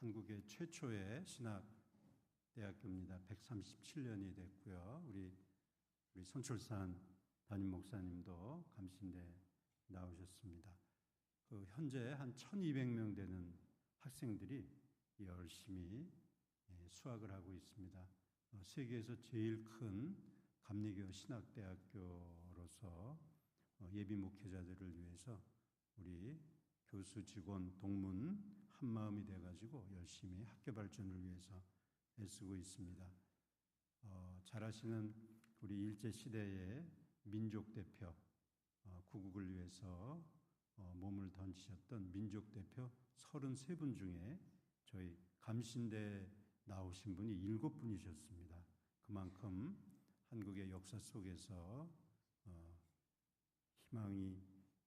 한국의 최초의 신학대학교입니다. 137년이 됐고요. 우리 손철산 담임 목사님도 감신대 나오셨습니다. 현재 한 1200명 되는 학생들이 열심히 수학을 하고 있습니다. 세계에서 제일 큰 감리교 신학대학교로서 예비 목회자들을 위해서 우리 교수, 직원, 동문 한마음이 돼가지고 열심히 학교 발전을 위해서 애쓰고 있습니다. 잘 아시는 우리 일제시대의 민족대표, 구국을 위해서 몸을 던지셨던 민족대표 33분 중에 저희 감신대 나오신 분이 7분이셨습니다. 그만큼 한국의 역사 속에서 희망이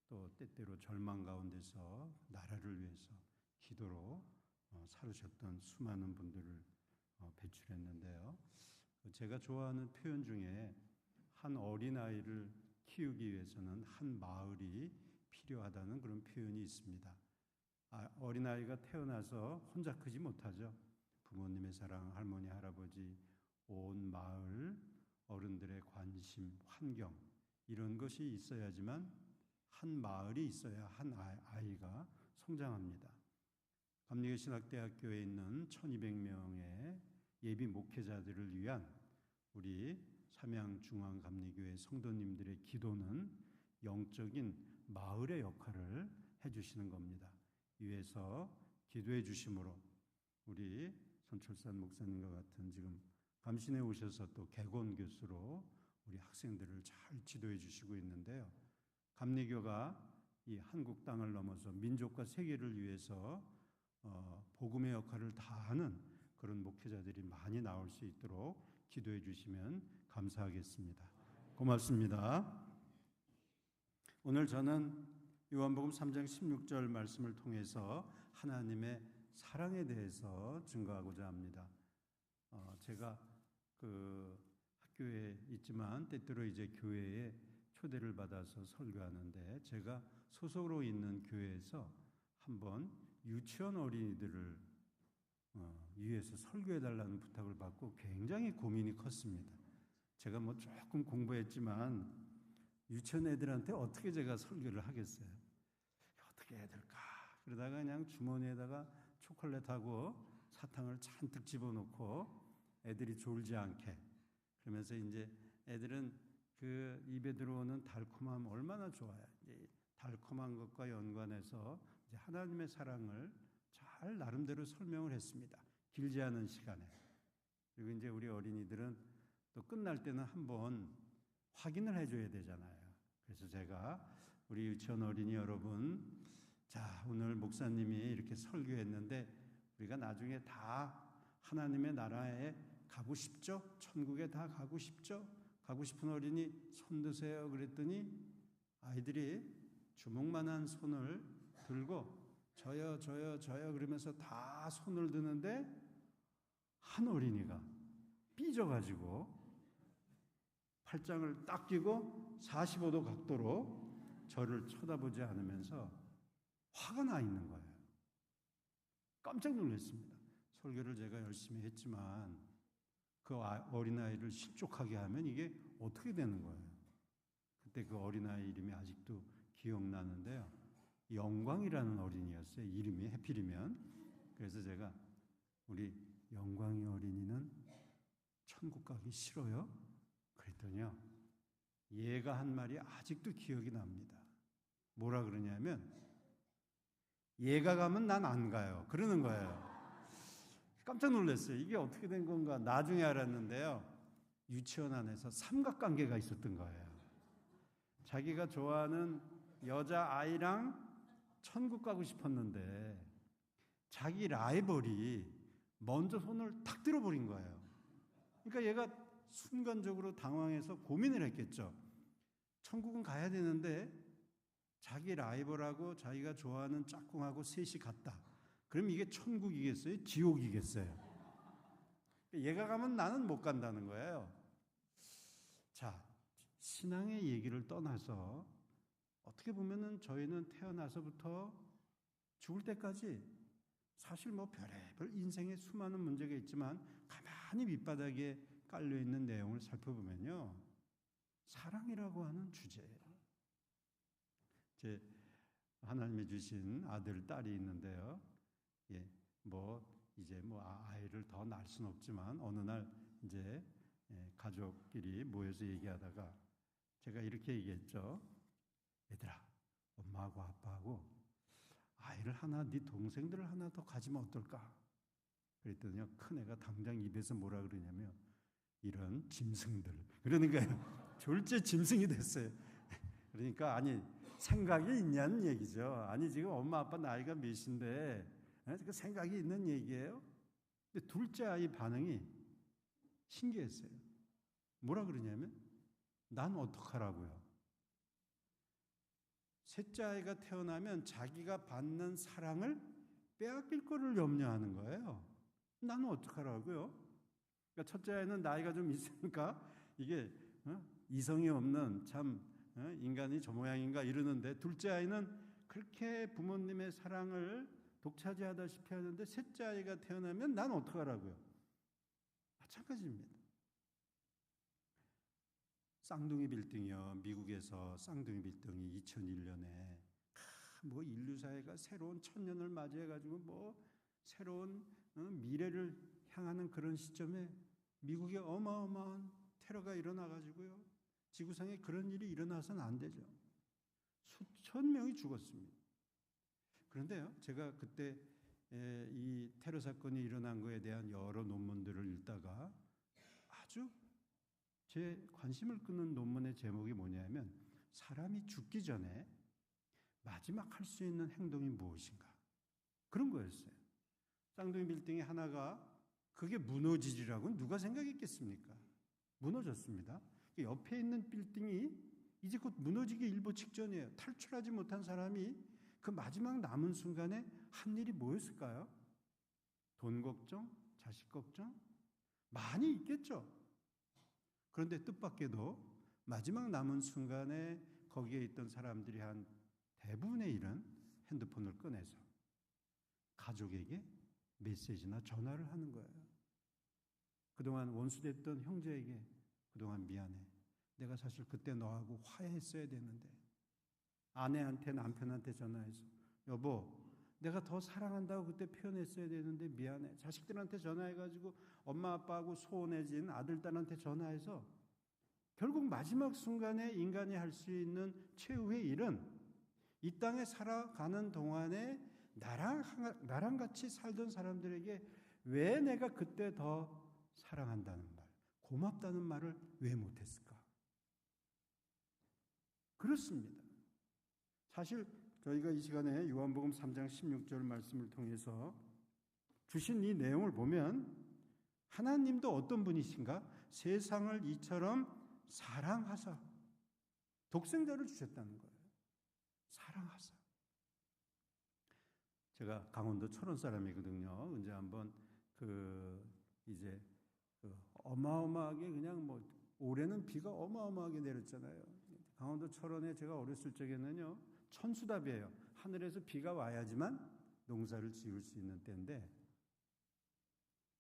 또 때때로 절망 가운데서 나라를 위해서 기도로 살으셨던 수많은 분들을 배출했는데요. 제가 좋아하는 표현 중에 한 어린아이를 키우기 위해서는 한 마을이 필요하다는 그런 표현이 있습니다. 어린아이가 태어나서 혼자 크지 못하죠. 부모님의 사랑, 할머니, 할아버지, 온 마을, 어른들의 관심, 환경 이런 것이 있어야지만 한 마을이 있어야 한 아이가 성장합니다. 감리교 신학대학교에 있는 1200명의 예비 목회자들을 위한 우리 삼양중앙감리교회 성도님들의 기도는 영적인 마을의 역할을 해주시는 겁니다. 위에서 기도해 주심으로 우리 손철산 목사님과 같은 지금 감신에 오셔서 또 개건 교수로 우리 학생들을 잘 지도해 주시고 있는데요. 감리교가 이 한국 땅을 넘어서 민족과 세계를 위해서 복음의 역할을 다하는 그런 목회자들이 많이 나올 수 있도록 기도해 주시면 감사하겠습니다. 고맙습니다. 오늘 저는 요한복음 3장 16절 말씀을 통해서 하나님의 사랑에 대해서 증거하고자 합니다. 제가 학교에 있지만 때때로 이제 교회에 초대를 받아서 설교하는데 제가 소속으로 있는 교회에서 한번 유치원 어린이들을 위해서 설교해달라는 부탁을 받고 굉장히 고민이 컸습니다. 제가 조금 공부했지만 유치원 애들한테 어떻게 제가 설교를 하겠어요? 어떻게 해야 될까? 그러다가 그냥 주머니에다가 초콜릿하고 사탕을 잔뜩 집어넣고 애들이 졸지 않게 그러면서 이제 애들은 그 입에 들어오는 달콤함 얼마나 좋아요. 이제 달콤한 것과 연관해서 이제 하나님의 사랑을 잘 나름대로 설명을 했습니다. 길지 않은 시간에. 그리고 이제 우리 어린이들은 또 끝날 때는 한번 확인을 해줘야 되잖아요. 그래서 제가 우리 유치원 어린이 여러분, 자, 오늘 목사님이 이렇게 설교했는데 우리가 나중에 다 하나님의 나라에 가고 싶죠? 천국에 다 가고 싶죠? 가고 싶은 어린이 손 드세요. 그랬더니 아이들이 주먹만한 손을 들고 저요 그러면서 다 손을 드는데 한 어린이가 삐져가지고 팔짱을 딱 끼고 45도 각도로 저를 쳐다보지 않으면서 화가 나 있는 거예요. 깜짝 놀랐습니다. 설교를 제가 열심히 했지만 그 어린아이를 실족하게 하면 이게 어떻게 되는 거예요? 그때 그 어린아이 이름이 아직도 기억나는데요. 영광이라는 어린이였어요. 이름이 해필이면. 그래서 제가 우리 영광이 어린이는 천국 가기 싫어요? 그랬더니요. 얘가 한 말이 아직도 기억이 납니다. 뭐라 그러냐면 얘가 가면 난 안 가요. 그러는 거예요. 깜짝 놀랐어요. 이게 어떻게 된 건가 나중에 알았는데요. 유치원 안에서 삼각관계가 있었던 거예요. 자기가 좋아하는 여자아이랑 천국 가고 싶었는데 자기 라이벌이 먼저 손을 탁 들어버린 거예요. 그러니까 얘가 순간적으로 당황해서 고민을 했겠죠. 천국은 가야 되는데 자기 라이벌하고 자기가 좋아하는 짝꿍하고 셋이 갔다. 그럼 이게 천국이겠어요? 지옥이겠어요? 얘가 가면 나는 못 간다는 거예요. 자, 신앙의 얘기를 떠나서 어떻게 보면은 저희는 태어나서부터 죽을 때까지 사실 뭐 별의별 인생에 수많은 문제가 있지만 가만히 밑바닥에 깔려 있는 내용을 살펴보면요, 사랑이라고 하는 주제예요. 제 하나님이 주신 아들, 딸이 있는데요. 예, 이제 아이를 더 낳을 수는 없지만 어느 날 이제 가족끼리 모여서 얘기하다가 제가 이렇게 얘기했죠. 얘들아, 엄마하고 아빠하고 아이를 하나, 네 동생들을 하나 더 가지면 어떨까? 그랬더니요, 큰애가 당장 입에서 뭐라 그러냐면 이런 짐승들 그러는 거예요. 졸제 짐승이 됐어요. 그러니까 아니 생각이 있냐는 얘기죠. 아니 지금 엄마 아빠 나이가 몇인데 그 생각이 있는 얘기예요. 근데 둘째 아이 반응이 신기했어요. 뭐라 그러냐면 난 어떡하라고요? 셋째 아이가 태어나면 자기가 받는 사랑을 빼앗길 거를 염려하는 거예요. 나는 어떡하라고요? 그러니까 첫째 아이는 나이가 좀 있으니까 이게 이성이 없는 참 인간이 저 모양인가 이러는데, 둘째 아이는 그렇게 부모님의 사랑을 독차지하다시피 하는데 셋째 아이가 태어나면 난 어떡하라고요? 마찬가지입니다. 쌍둥이 빌딩이요. 미국에서 쌍둥이 빌딩이 2001년에 인류사회가 새로운 천년을 맞이해가지고 새로운 미래를 향하는 그런 시점에 미국에 어마어마한 테러가 일어나가지고요. 지구상에 그런 일이 일어나서는 안 되죠. 수천 명이 죽었습니다. 그런데요, 제가 그때 이 테러 사건이 일어난 거에 대한 여러 논문들을 읽다가 아주 제 관심을 끄는 논문의 제목이 뭐냐면 사람이 죽기 전에 마지막 할 수 있는 행동이 무엇인가, 그런 거였어요. 쌍둥이 빌딩이 하나가 그게 무너지리라고는 누가 생각했겠습니까? 무너졌습니다. 옆에 있는 빌딩이 이제 곧 무너지기 일보 직전이에요. 탈출하지 못한 사람이 그 마지막 남은 순간에 한 일이 뭐였을까요? 돈 걱정? 자식 걱정? 많이 있겠죠. 그런데 뜻밖에도 마지막 남은 순간에 거기에 있던 사람들이 한 대부분의 일은 핸드폰을 꺼내서 가족에게 메시지나 전화를 하는 거예요. 그동안 원수됐던 형제에게 그동안 미안해. 내가 사실 그때 너하고 화해했어야 되는데. 아내한테 남편한테 전화해서 여보, 내가 더 사랑한다고 그때 표현했어야 되는데 미안해. 자식들한테 전화해가지고 엄마 아빠하고 소원해진 아들 딸한테 전화해서 결국 마지막 순간에 인간이 할 수 있는 최후의 일은 이 땅에 살아가는 동안에 나랑 같이 살던 사람들에게 왜 내가 그때 더 사랑한다는 말, 고맙다는 말을 왜 못했을까? 그렇습니다. 사실 저희가 이 시간에 요한복음 3장 16절 말씀을 통해서 주신 이 내용을 보면 하나님도 어떤 분이신가? 세상을 이처럼 사랑하사 독생자를 주셨다는 거예요. 사랑하사. 제가 강원도 철원 사람이거든요. 언제 한번 어마어마하게 그냥 올해는 비가 어마어마하게 내렸잖아요. 강원도 철원에 제가 어렸을 적에는요, 천수답이에요. 하늘에서 비가 와야지만 농사를 지을 수 있는 때인데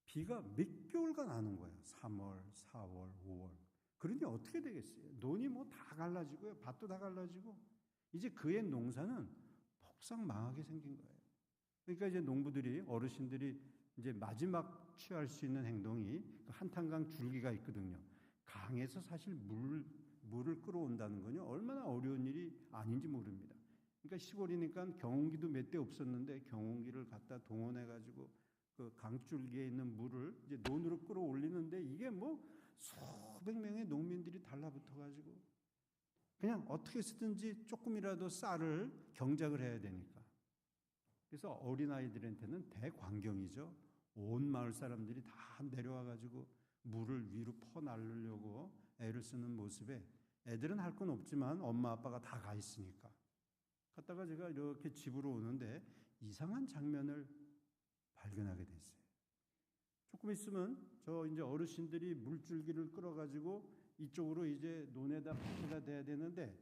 비가 몇 개월간 안 온 거예요. 3월, 4월, 5월. 그러니 어떻게 되겠어요? 논이 다 갈라지고요. 밭도 다 갈라지고 이제 그의 농사는 폭삭 망하게 생긴 거예요. 그러니까 이제 농부들이, 어르신들이 이제 마지막 취할 수 있는 행동이 한탄강 줄기가 있거든요. 강에서 사실 물을 끌어온다는 건요, 얼마나 어려운 일이 아닌지 모릅니다. 그러니까 시골이니까 경운기도 몇 대 없었는데 경운기를 갖다 동원해가지고 그 강줄기에 있는 물을 이제 논으로 끌어올리는데 이게 수백 명의 농민들이 달라붙어가지고 그냥 어떻게 쓰든지 조금이라도 쌀을 경작을 해야 되니까. 그래서 어린아이들한테는 대광경이죠. 온 마을 사람들이 다 내려와가지고 물을 위로 퍼날르려고 애를 쓰는 모습에 애들은 할 건 없지만 엄마 아빠가 다 가 있으니까. 갔다가 제가 이렇게 집으로 오는데 이상한 장면을 발견하게 됐어요. 조금 있으면 저 이제 어르신들이 물줄기를 끌어가지고 이쪽으로 이제 논에다 밭에다 대야 되는데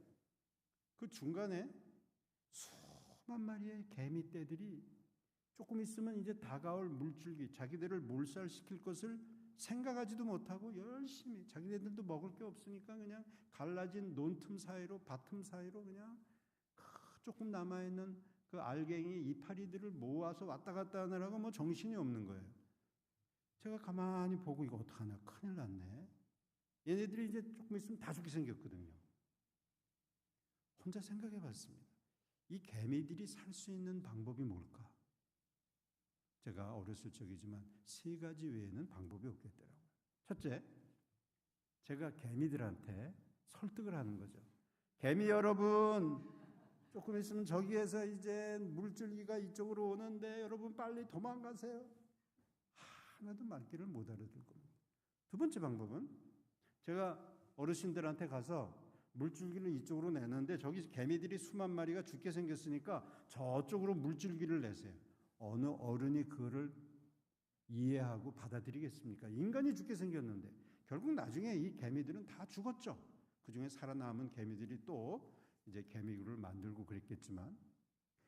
그 중간에 수만 마리의 개미떼들이 조금 있으면 이제 다가올 물줄기, 자기들을 몰살시킬 것을 생각하지도 못하고 열심히 자기네들도 먹을 게 없으니까 그냥 갈라진 논틈 사이로 밭틈 사이로 그냥 조금 남아있는 그 알갱이 이파리들을 모아서 왔다 갔다 하느라고 뭐 정신이 없는 거예요. 제가 가만히 보고 이거 어떡하나 큰일 났네. 얘네들이 이제 조금 있으면 다 죽게 생겼거든요. 혼자 생각해 봤습니다. 이 개미들이 살 수 있는 방법이 뭘까? 제가 어렸을 적이지만 3가지 외에는 방법이 없겠더라고요. 첫째, 제가 개미들한테 설득을 하는 거죠. 개미 여러분, 조금 있으면 저기에서 이제 물줄기가 이쪽으로 오는데 여러분 빨리 도망가세요. 하나도 말귀를 못 알아들 겁니다. 두 번째 방법은 제가 어르신들한테 가서 물줄기를 이쪽으로 내는데 저기 개미들이 수만 마리가 죽게 생겼으니까 저쪽으로 물줄기를 내세요. 어느 어른이 그거를 이해하고 받아들이겠습니까? 인간이 죽게 생겼는데 결국 나중에 이 개미들은 다 죽었죠. 그중에 살아남은 개미들이 또 이제 개미굴을 만들고 그랬겠지만,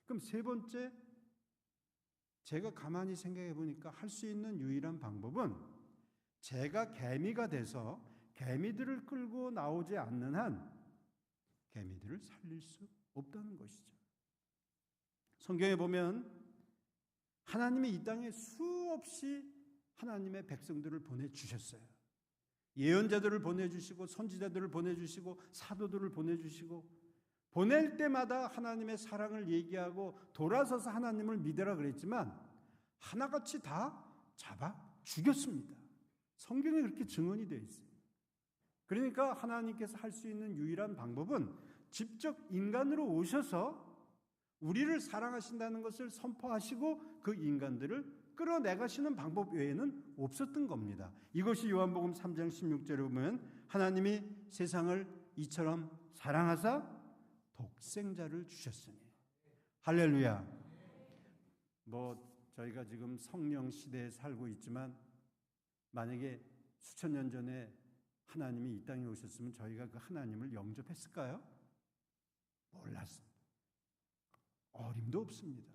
그럼 세 번째, 제가 가만히 생각해 보니까 할 수 있는 유일한 방법은 제가 개미가 돼서 개미들을 끌고 나오지 않는 한 개미들을 살릴 수 없다는 것이죠. 성경에 보면 하나님이 이 땅에 수없이 하나님의 백성들을 보내주셨어요. 예언자들을 보내주시고 선지자들을 보내주시고 사도들을 보내주시고, 보낼 때마다 하나님의 사랑을 얘기하고 돌아서서 하나님을 믿으라 그랬지만 하나같이 다 잡아 죽였습니다. 성경에 그렇게 증언이 되어 있어요. 그러니까 하나님께서 할 수 있는 유일한 방법은 직접 인간으로 오셔서 우리를 사랑하신다는 것을 선포하시고 그 인간들을 끌어내가시는 방법 외에는 없었던 겁니다. 이것이 요한복음 3장 16절에 보면 하나님이 세상을 이처럼 사랑하사 독생자를 주셨으니. 할렐루야. 저희가 지금 성령 시대에 살고 있지만 만약에 수천 년 전에 하나님이 이 땅에 오셨으면 저희가 그 하나님을 영접했을까요? 몰랐습니다. 어림도 없습니다.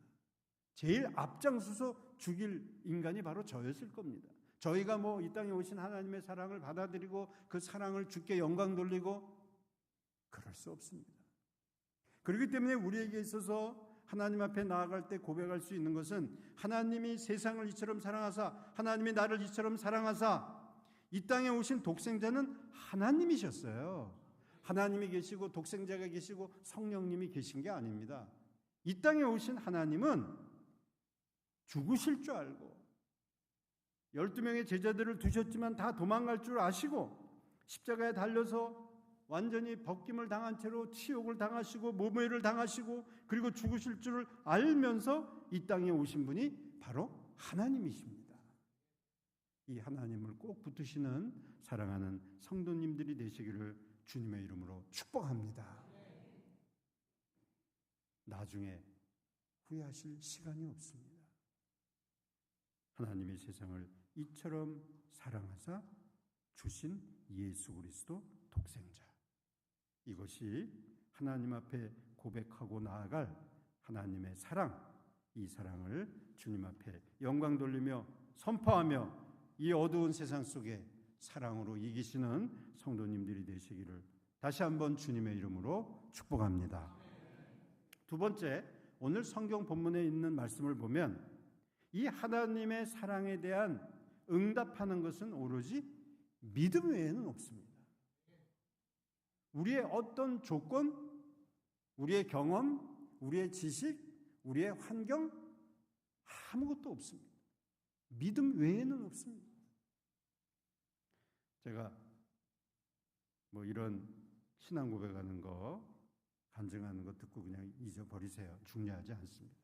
제일 앞장서서 죽일 인간이 바로 저였을 겁니다. 저희가 이 땅에 오신 하나님의 사랑을 받아들이고 그 사랑을 주께 영광 돌리고 그럴 수 없습니다. 그렇기 때문에 우리에게 있어서 하나님 앞에 나아갈 때 고백할 수 있는 것은 하나님이 세상을 이처럼 사랑하사, 하나님이 나를 이처럼 사랑하사, 이 땅에 오신 독생자는 하나님이셨어요. 하나님이 계시고 독생자가 계시고 성령님이 계신 게 아닙니다. 이 땅에 오신 하나님은 죽으실 줄 알고 12명의 제자들을 두셨지만 다 도망갈 줄 아시고 십자가에 달려서 완전히 벗김을 당한 채로 치욕을 당하시고 모멸을 당하시고 그리고 죽으실 줄을 알면서 이 땅에 오신 분이 바로 하나님이십니다. 이 하나님을 꼭 붙드시는 사랑하는 성도님들이 되시기를 주님의 이름으로 축복합니다. 나중에 후회하실 시간이 없습니다. 하나님이 세상을 이처럼 사랑하사 주신 예수 그리스도 독생자, 이것이 하나님 앞에 고백하고 나아갈 하나님의 사랑, 이 사랑을 주님 앞에 영광 돌리며 선포하며 이 어두운 세상 속에 사랑으로 이기시는 성도님들이 되시기를 다시 한번 주님의 이름으로 축복합니다. 두 번째, 오늘 성경 본문에 있는 말씀을 보면 이 하나님의 사랑에 대한 응답하는 것은 오로지 믿음 외에는 없습니다. 우리의 어떤 조건, 우리의 경험, 우리의 지식, 우리의 환경 아무것도 없습니다. 믿음 외에는 없습니다. 제가 이런 신앙 고백하는 거, 간증하는 거 듣고 그냥 잊어버리세요. 중요하지 않습니다.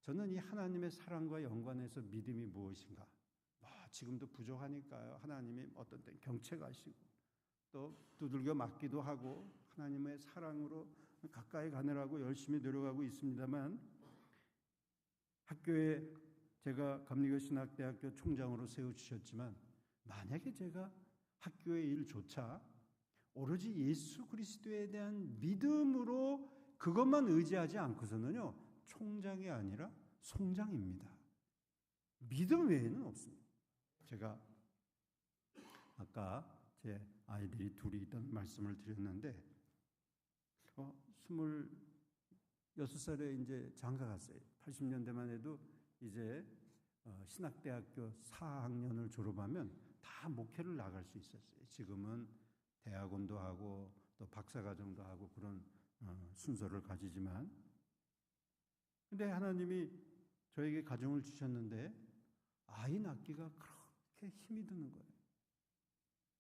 저는 이 하나님의 사랑과 연관해서 믿음이 무엇인가, 지금도 부족하니까요. 하나님이 어떤 때 경책하시고 또 두들겨 맞기도 하고 하나님의 사랑으로 가까이 가느라고 열심히 노력하고 있습니다만, 학교에 제가 감리교신학대학교 총장으로 세워주셨지만 만약에 제가 학교의 일조차 오로지 예수 그리스도에 대한 믿음으로 그것만 의지하지 않고서는요, 총장이 아니라 송장입니다. 믿음 외에는 없습니다. 제가 아까 제 아이들이 둘이 있던 말씀을 드렸는데 26살에 이제 장가 갔어요. 80년대만 해도 이제 신학대학교 4학년을 졸업하면 다 목회를 나갈 수 있었어요. 지금은 대학원도 하고 또 박사과정도 하고 그런 순서를 가지지만, 근데 하나님이 저에게 가정을 주셨는데 아이 낳기가 그렇게 힘이 드는 거예요.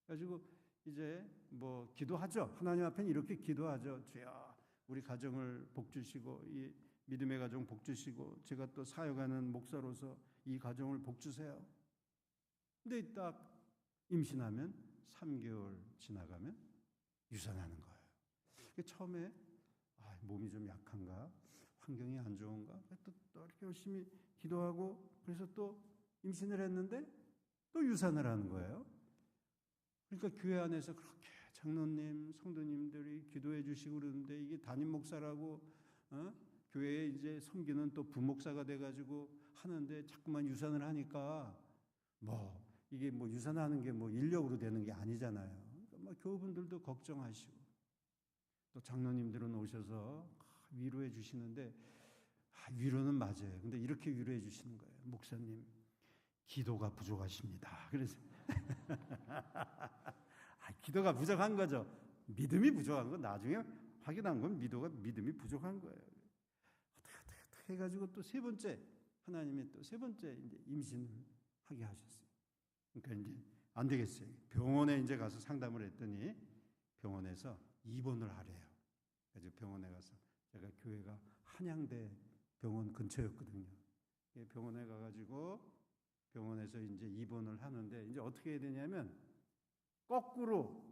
그래가지고 이제 뭐 기도하죠. 하나님 앞에는 이렇게 기도하죠. 주여, 우리 가정을 복 주시고 이 믿음의 가정 복 주시고 제가 또 사역하는 목사로서 이 가정을 복 주세요. 근데 딱 임신하면 3개월 지나가면 유산하는 거예요. 처음에 몸이 좀 약한가, 환경이 안 좋은가, 또 이렇게 열심히 기도하고 그래서 또 임신을 했는데 또 유산을 하는 거예요. 그러니까 교회 안에서 그렇게 장로님, 성도님들이 기도해 주시고 그러는데 이게 담임 목사라고 교회에 이제 섬기는 또 부목사가 돼가지고 하는데 자꾸만 유산을 하니까 이게 유산하는 게 인력으로 되는 게 아니잖아요. 그러니까 교우분들도 걱정하시고 또 장로님들은 오셔서 위로해 주시는데 위로는 맞아요. 근데 이렇게 위로해 주시는 거예요. 목사님, 기도가 부족하십니다. 그래서 기도가 부족한 거죠. 믿음이 부족한 건 나중에 확인한 건 믿음이 부족한 거예요. 어떻게 해가지고 또 세 번째 하나님이 또 세 번째 이제 임신을 하게 하셨어요. 그러니까 이제 안 되겠어요. 병원에 이제 가서 상담을 했더니 병원에서 입원을 하래요. 그래서 병원에 가서 제가 교회가 한양대 병원 근처였거든요. 병원에 가가지고 병원에서 이제 입원을 하는데 이제 어떻게 해야 되냐면 거꾸로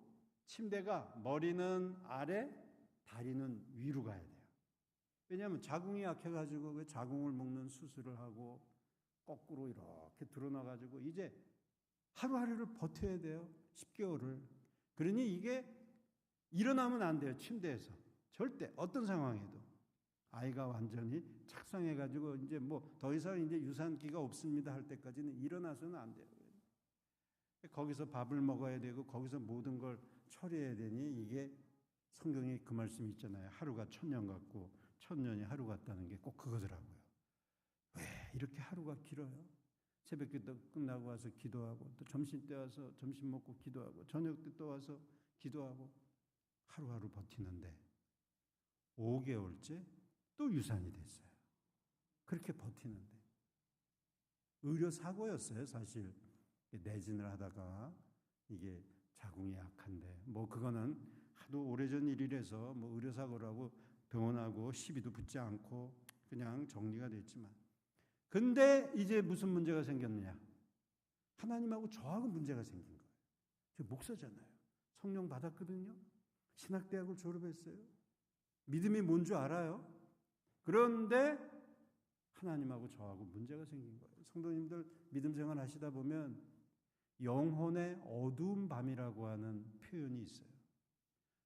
침대가 머리는 아래, 다리는 위로 가야 돼요. 왜냐하면 자궁이 약해가지고 그 자궁을 먹는 수술을 하고 거꾸로 이렇게 드러나가지고 이제 하루하루를 버텨야 돼요. 10개월을. 그러니 이게 일어나면 안 돼요. 침대에서. 절대 어떤 상황에도. 아이가 완전히 착상해가지고 이제 더 이상 이제 유산기가 없습니다 할 때까지는 일어나서는 안 돼요. 거기서 밥을 먹어야 되고 거기서 모든 걸 처리해야 되니 이게 성경에 그 말씀이 있잖아요. 하루가 1000년 같고 1000년이 하루 같다는 게 꼭 그거더라고요. 왜 이렇게 하루가 길어요? 새벽기도 끝나고 와서 기도하고 또 점심 때 와서 점심 먹고 기도하고 저녁 때 또 와서 기도하고 하루하루 버티는데 5개월째 또 유산이 됐어요. 그렇게 버티는데 의료사고였어요. 사실 내진을 하다가 이게 자궁이 약한데 그거는 하도 오래전 일이라서 의료사고라고 병원하고 시비도 붙지 않고 그냥 정리가 됐지만, 근데 이제 무슨 문제가 생겼느냐? 하나님하고 저하고 문제가 생긴 거예요. 저 목사잖아요. 성령 받았거든요. 신학대학을 졸업했어요. 믿음이 뭔 줄 알아요. 그런데 하나님하고 저하고 문제가 생긴 거예요. 성도님들 믿음 생활 하시다 보면 영혼의 어두운 밤이라고 하는 표현이 있어요.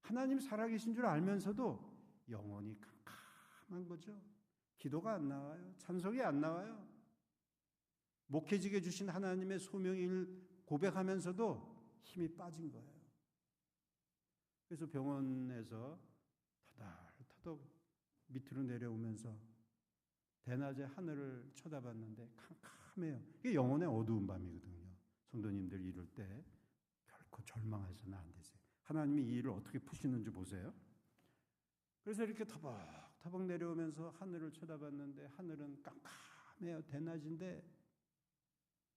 하나님 살아계신 줄 알면서도 영혼이 캄캄한 거죠. 기도가 안 나와요. 찬송이 안 나와요. 목회직에 주신 하나님의 소명을 고백하면서도 힘이 빠진 거예요. 그래서 병원에서 터덕터덕 밑으로 내려오면서 대낮에 하늘을 쳐다봤는데 캄캄해요. 이게 영혼의 어두운 밤이거든요. 성도님들 이럴 때 결코 절망해서는 안 되세요. 하나님이 이 일을 어떻게 푸시는지 보세요. 그래서 이렇게 터벅터벅 내려오면서 하늘을 쳐다봤는데 하늘은 깜깜해요. 대낮인데.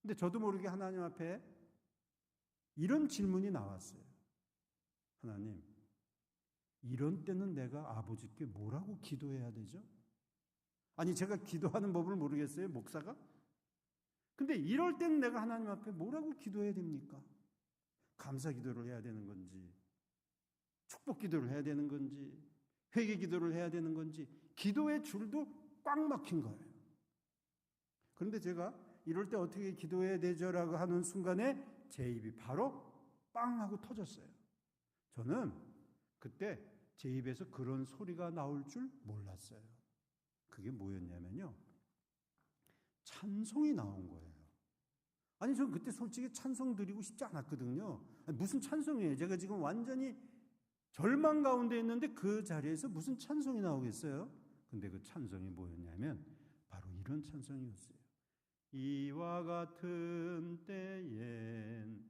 근데 저도 모르게 하나님 앞에 이런 질문이 나왔어요. 하나님, 이런 때는 내가 아버지께 뭐라고 기도해야 되죠? 아니, 제가 기도하는 법을 모르겠어요, 목사가? 근데 이럴 때는 내가 하나님 앞에 뭐라고 기도해야 됩니까? 감사 기도를 해야 되는 건지, 축복 기도를 해야 되는 건지, 회개 기도를 해야 되는 건지, 기도의 줄도 꽉 막힌 거예요. 그런데 제가 이럴 때 어떻게 기도해야 되죠라고 하는 순간에 제 입이 바로 빵 하고 터졌어요. 저는 그때 제 입에서 그런 소리가 나올 줄 몰랐어요. 그게 뭐였냐면요, 찬송이 나온 거예요. 아니, 저는 그때 솔직히 찬송 드리고 싶지 않았거든요. 아니, 무슨 찬송이에요? 제가 지금 완전히 절망 가운데 있는데 그 자리에서 무슨 찬송이 나오겠어요? 근데 그 찬송이 뭐였냐면 바로 이런 찬송이었어요. 이와 같은 때엔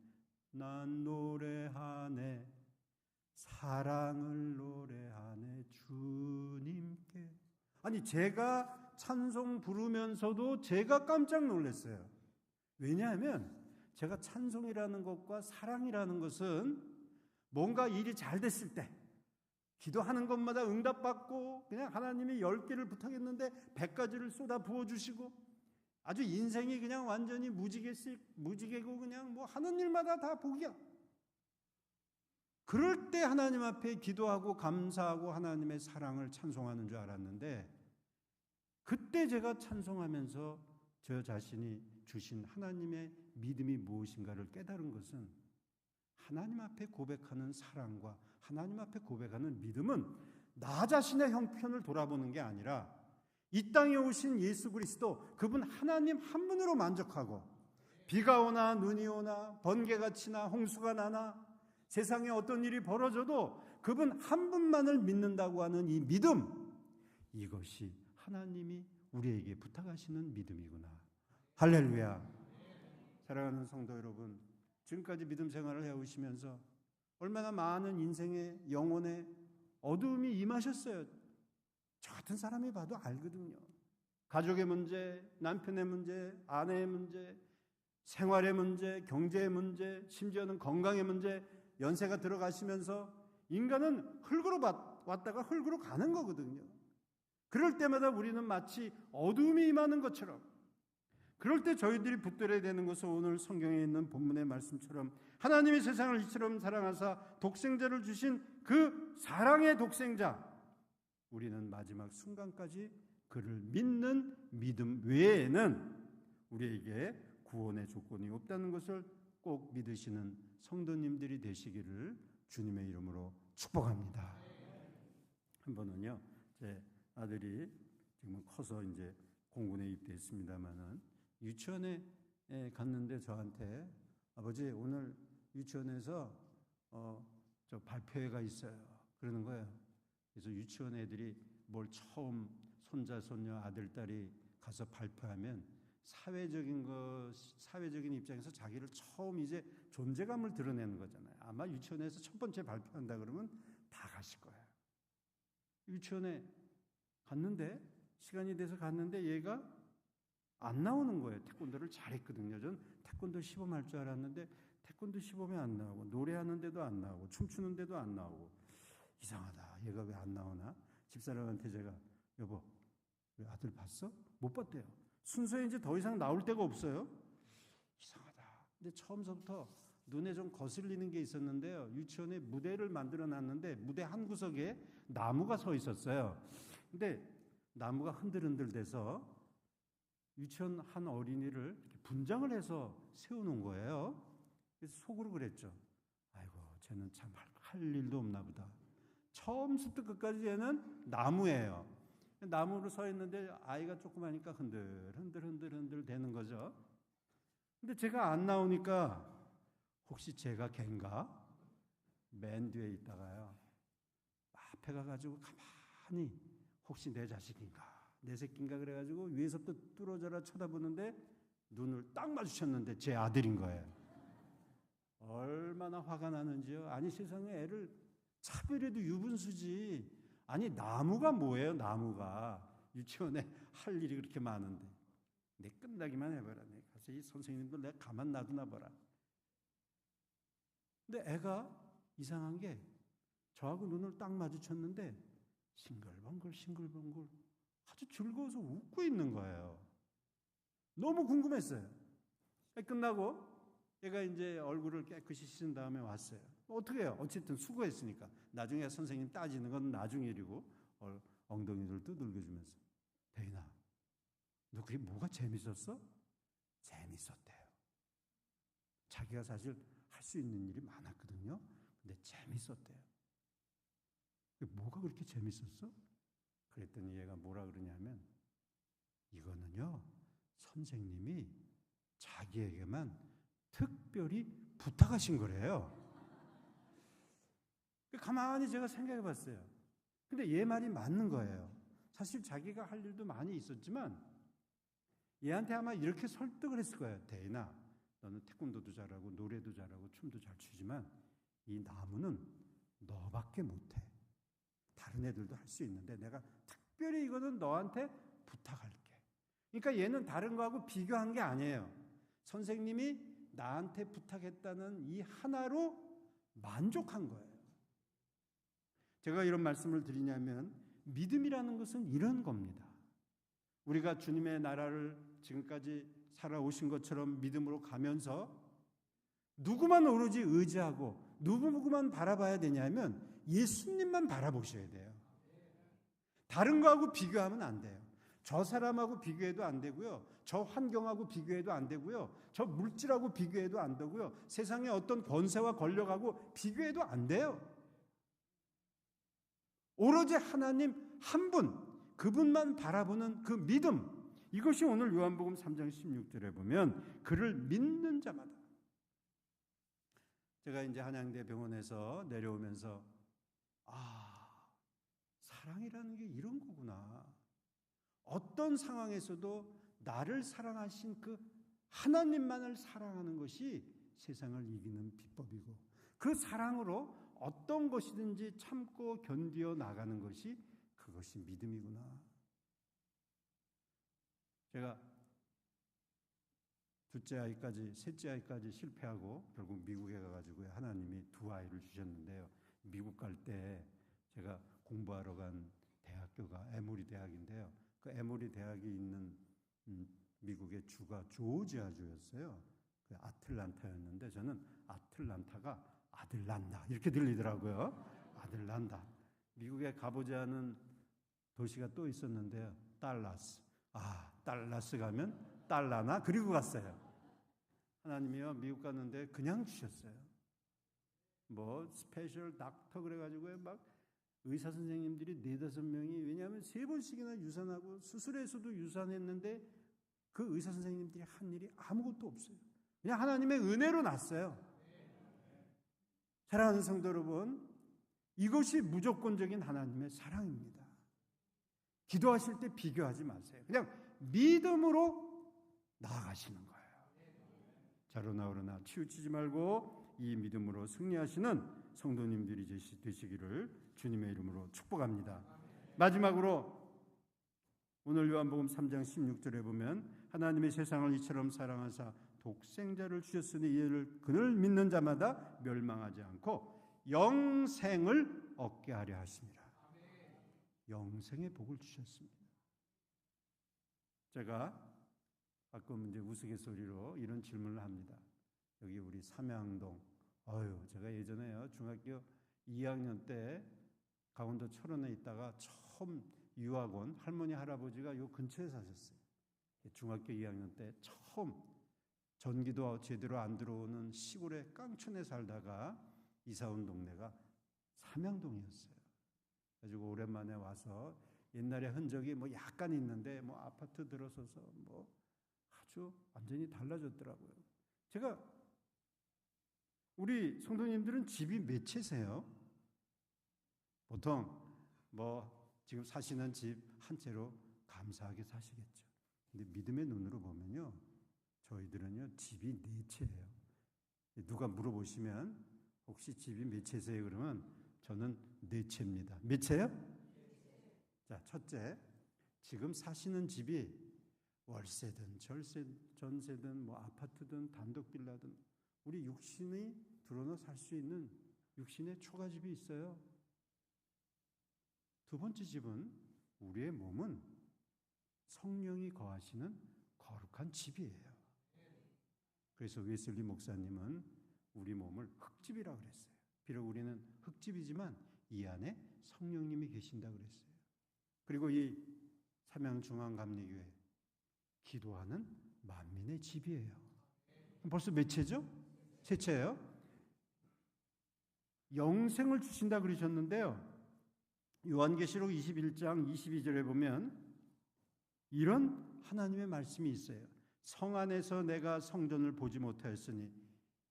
난 노래하네, 사랑을 노래하네 주님께. 아니, 제가 찬송 부르면서도 제가 깜짝 놀랐어요. 왜냐하면 제가 찬송이라는 것과 사랑이라는 것은 뭔가 일이 잘 됐을 때 기도하는 것마다 응답받고 그냥 하나님이 10개를 부탁했는데 100가지를 쏟아 부어주시고 아주 인생이 그냥 완전히 무지개고 그냥 뭐 하는 일마다 다 복이야. 그럴 때 하나님 앞에 기도하고 감사하고 하나님의 사랑을 찬송하는 줄 알았는데, 그때 제가 찬송하면서 저 자신이 주신 하나님의 믿음이 무엇인가를 깨달은 것은, 하나님 앞에 고백하는 사랑과 하나님 앞에 고백하는 믿음은 나 자신의 형편을 돌아보는 게 아니라 이 땅에 오신 예수 그리스도, 그분 하나님 한 분으로 만족하고, 비가 오나 눈이 오나 번개가 치나 홍수가 나나 세상에 어떤 일이 벌어져도 그분 한 분만을 믿는다고 하는 이 믿음, 이것이 하나님이 우리에게 부탁하시는 믿음이구나. 할렐루야. 사랑하는 성도 여러분, 지금까지 믿음 생활을 해오시면서 얼마나 많은 인생의 영혼의 어두움이 임하셨어요. 저 같은 사람이 봐도 알거든요. 가족의 문제, 남편의 문제, 아내의 문제, 생활의 문제, 경제의 문제, 심지어는 건강의 문제, 연세가 들어가시면서 인간은 흙으로 왔다가 흙으로 가는 거거든요. 그럴 때마다 우리는 마치 어두움이 임하는 것처럼, 그럴 때 저희들이 붙들어야 되는 것은 오늘 성경에 있는 본문의 말씀처럼 하나님이 세상을 이처럼 사랑하사 독생자를 주신 그 사랑의 독생자, 우리는 마지막 순간까지 그를 믿는 믿음 외에는 우리에게 구원의 조건이 없다는 것을 꼭 믿으시는 성도님들이 되시기를 주님의 이름으로 축복합니다. 한 번은요, 제 아들이 지금 커서 이제 공군에 입대했습니다만은 유치원에 갔는데 저한테, 아버지 오늘 유치원에서 저 발표회가 있어요, 그러는 거예요. 그래서 유치원 애들이 뭘 처음 손자 손녀 아들 딸이 가서 발표하면 사회적인 입장에서 자기를 처음 이제 존재감을 드러내는 거잖아요. 아마 유치원에서 첫 번째 발표한다 그러면 다 가실 거예요. 유치원에 갔는데, 시간이 돼서 갔는데 얘가 안 나오는 거예요. 태권도를 잘했거든요. 전 태권도 시범할 줄 알았는데 태권도 시범에 안 나오고, 노래하는데도 안 나오고, 춤추는데도 안 나오고, 이상하다, 얘가 왜 안 나오나? 집사람한테 제가, 여보 왜 아들 봤어? 못 봤대요. 순서에 이제 더 이상 나올 데가 없어요. 이상하다. 근데 처음서부터 눈에 좀 거슬리는 게 있었는데요. 유치원에 무대를 만들어 놨는데 무대 한 구석에 나무가 서 있었어요. 근데 나무가 흔들흔들 돼서 유치원 한 어린이를 분장을 해서 세워놓은 거예요. 그래서 속으로 그랬죠. 아이고, 쟤는 참 할 일도 없나 보다. 처음부터 끝까지 쟤는 나무예요. 나무로 서 있는데 아이가 조그마니까 흔들 되는 거죠. 근데 제가 안 나오니까 혹시 제가 걘가? 맨 뒤에 있다가요, 앞에 가가지고 가만히 혹시 내 자식인가, 내 새끼인가 그래가지고 위에서부터 뚫어져라 쳐다보는데 눈을 딱 마주쳤는데 제 아들인 거예요. 얼마나 화가 나는지요. 아니, 세상에 애를 차별해도 유분수지. 아니, 나무가 뭐예요, 나무가. 유치원에 할 일이 그렇게 많은데. 내 끝나기만 해봐라. 내 가서 이 선생님들 내가 가만 놔두나 봐라. 근데 애가 이상한 게 저하고 눈을 딱 마주쳤는데 싱글벙글 아주 즐거워서 웃고 있는 거예요. 너무 궁금했어요. 끝나고 얘가 이제 얼굴을 깨끗이 씻은 다음에 왔어요. 어떻게 해요? 어쨌든 수고했으니까. 나중에 선생님 따지는 건 나중 일이고, 엉덩이를 두들겨주면서, 대인아, 너 그게 뭐가 재밌었어? 재밌었대요. 자기가 사실 할 수 있는 일이 많았거든요. 근데 재밌었대요. 뭐가 그렇게 재밌었어? 그랬더니 얘가 뭐라 그러냐면, 이거는요, 선생님이 자기에게만 특별히 부탁하신 거래요. 가만히 제가 생각해 봤어요. 근데 얘 말이 맞는 거예요. 사실 자기가 할 일도 많이 있었지만 얘한테 아마 이렇게 설득을 했을 거예요. 대인아, 너는 태권도도 잘하고 노래도 잘하고 춤도 잘 추지만 이 나무는 너밖에 못해. 다른 애들도 할 수 있는데 내가 특별히 이거는 너한테 부탁할게. 그러니까 얘는 다른 거하고 비교한 게 아니에요. 선생님이 나한테 부탁했다는 이 하나로 만족한 거예요. 제가 이런 말씀을 드리냐면 믿음이라는 것은 이런 겁니다. 우리가 주님의 나라를 지금까지 살아오신 것처럼 믿음으로 가면서 누구만 오로지 의지하고 누구만 바라봐야 되냐면 예수님만 바라보셔야 돼요. 다른 거하고 비교하면 안 돼요. 저 사람하고 비교해도 안 되고요. 저 환경하고 비교해도 안 되고요. 저 물질하고 비교해도 안 되고요. 세상의 어떤 권세와 권력하고 비교해도 안 돼요. 오로지 하나님 한 분, 그분만 바라보는 그 믿음, 이것이 오늘 요한복음 3장 16절에 보면 그를 믿는 자마다. 제가 이제 한양대 병원에서 내려오면서 사랑이라는 게 이런 거구나. 어떤 상황에서도 나를 사랑하신 그 하나님만을 사랑하는 것이 세상을 이기는 비법이고 그 사랑으로 어떤 것이든지 참고 견디어 나가는 것이 그것이 믿음이구나. 제가 둘째 아이까지, 셋째 아이까지 실패하고 결국 미국에 가가지고 하나님이 두 아이를 주셨는데요. 미국 갈 때 제가 공부하러 간 대학교가 에모리 대학인데요. 그 에모리 대학이 있는 미국의 주가 조지아주였어요. 그 아틀란타였는데 저는 아틀란타가 아들 난다 이렇게 들리더라고요. 아들 난다. 미국에 가보지 않은 도시가 또 있었는데요. 달라스. 달라스 가면 달라나 그리고 갔어요. 하나님이요 미국 갔는데 그냥 주셨어요. 뭐 스페셜 닥터 그래가지고 막 의사 선생님들이 4-5명이 왜냐하면 3번씩이나 유산하고 수술에서도 유산했는데 그 의사 선생님들이 한 일이 아무것도 없어요. 그냥 하나님의 은혜로 났어요. 사랑하는 성도 여러분, 이것이 무조건적인 하나님의 사랑입니다. 기도하실 때 비교하지 마세요. 그냥 믿음으로 나아가시는 거예요. 자로나오르나 치우치지 말고 이 믿음으로 승리하시는 성도님들이 되시기를 주님의 이름으로 축복합니다. 마지막으로 오늘 요한복음 3장 16절에 보면 하나님의 세상을 이처럼 사랑하사 독생자를 주셨으니 이를 그를 믿는 자마다 멸망하지 않고 영생을 얻게 하려 하심이라. 영생의 복을 주셨습니다. 제가 가끔 이제 우스갯소리로 이런 질문을 합니다. 여기 우리 삼양동, 제가 예전에요 중학교 2학년 때 강원도 철원에 있다가 처음 유학원 할머니 할아버지가 요 근처에 사셨어요. 중학교 2학년 때 처음 전기도 제대로 안 들어오는 시골의 깡촌에 살다가 이사 온 동네가 삼양동이었어요. 그래가지고 오랜만에 와서 옛날에 흔적이 뭐 약간 있는데 뭐 아파트 들어서서 뭐 아주 완전히 달라졌더라고요. 제가 우리 성도님들은 집이 몇 채세요? 보통 뭐 지금 사시는 집 한 채로 감사하게 사시겠죠. 근데 믿음의 눈으로 보면요, 저희들은요 집이 4채예요. 누가 물어보시면 혹시 집이 몇 채세요? 그러면 저는 4채입니다. 몇 채요? 자, 첫째, 지금 사시는 집이 월세든 전세든 뭐 아파트든 단독 빌라든 우리 육신이 들어눠 살 수 있는 육신의 초가집이 있어요. 두 번째 집은 우리의 몸은 성령이 거하시는 거룩한 집이에요. 그래서 웨슬리 목사님은 우리 몸을 흙집이라고 그랬어요. 비록 우리는 흙집이지만 이 안에 성령님이 계신다고 그랬어요. 그리고 이 삼양중앙감리교회 기도하는 만민의 집이에요. 벌써 몇 채죠? 3채예요. 영생을 주신다 그러셨는데요. 요한계시록 21장 22절에 보면 이런 하나님의 말씀이 있어요. 성 안에서 내가 성전을 보지 못하였으니,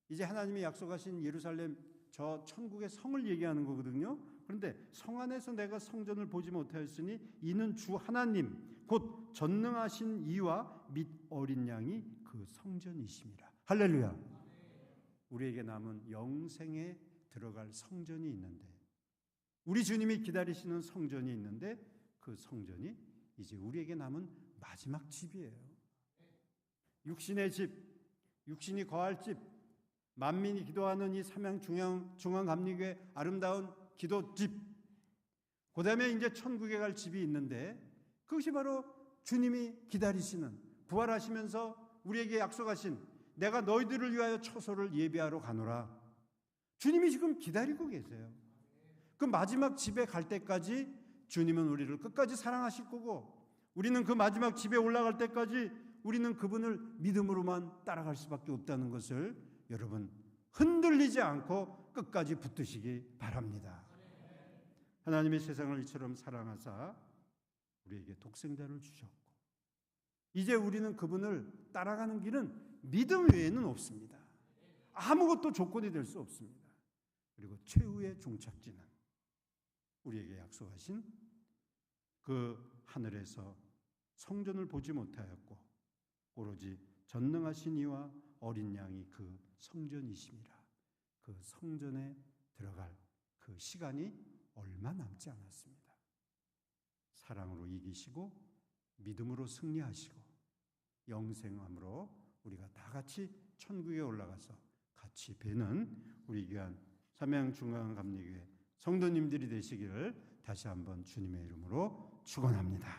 이제 하나님이 약속하신 예루살렘, 저 천국의 성을 얘기하는 거거든요. 그런데 성 안에서 내가 성전을 보지 못하였으니 이는 주 하나님 곧 전능하신 이와 및 어린 양이 그 성전이심이라. 할렐루야. 우리에게 남은 영생에 들어갈 성전이 있는데, 우리 주님이 기다리시는 성전이 있는데, 그 성전이 이제 우리에게 남은 마지막 집이에요. 육신의 집, 육신이 거할 집, 만민이 기도하는 이 삼양중앙감리교회 아름다운 기도집, 그 다음에 이제 천국에 갈 집이 있는데, 그것이 바로 주님이 기다리시는, 부활하시면서 우리에게 약속하신 내가 너희들을 위하여 처소를 예비하러 가노라. 주님이 지금 기다리고 계세요. 그 마지막 집에 갈 때까지 주님은 우리를 끝까지 사랑하실 거고, 우리는 그 마지막 집에 올라갈 때까지 우리는 그분을 믿음으로만 따라갈 수밖에 없다는 것을 여러분 흔들리지 않고 끝까지 붙드시기 바랍니다. 하나님의 세상을 이처럼 사랑하사 우리에게 독생자를 주셨고, 이제 우리는 그분을 따라가는 길은 믿음 외에는 없습니다. 아무것도 조건이 될 수 없습니다. 그리고 최후의 종착지는 우리에게 약속하신 그 하늘에서 성전을 보지 못하였고 오로지 전능하신 이와 어린 양이 그 성전이심이라. 그 성전에 들어갈 그 시간이 얼마 남지 않았습니다. 사랑으로 이기시고 믿음으로 승리하시고 영생함으로 우리가 다 같이 천국에 올라가서 같이 뵈는 우리 귀한 삼양중앙감리교회 성도님들이 되시기를 다시 한번 주님의 이름으로 축원합니다.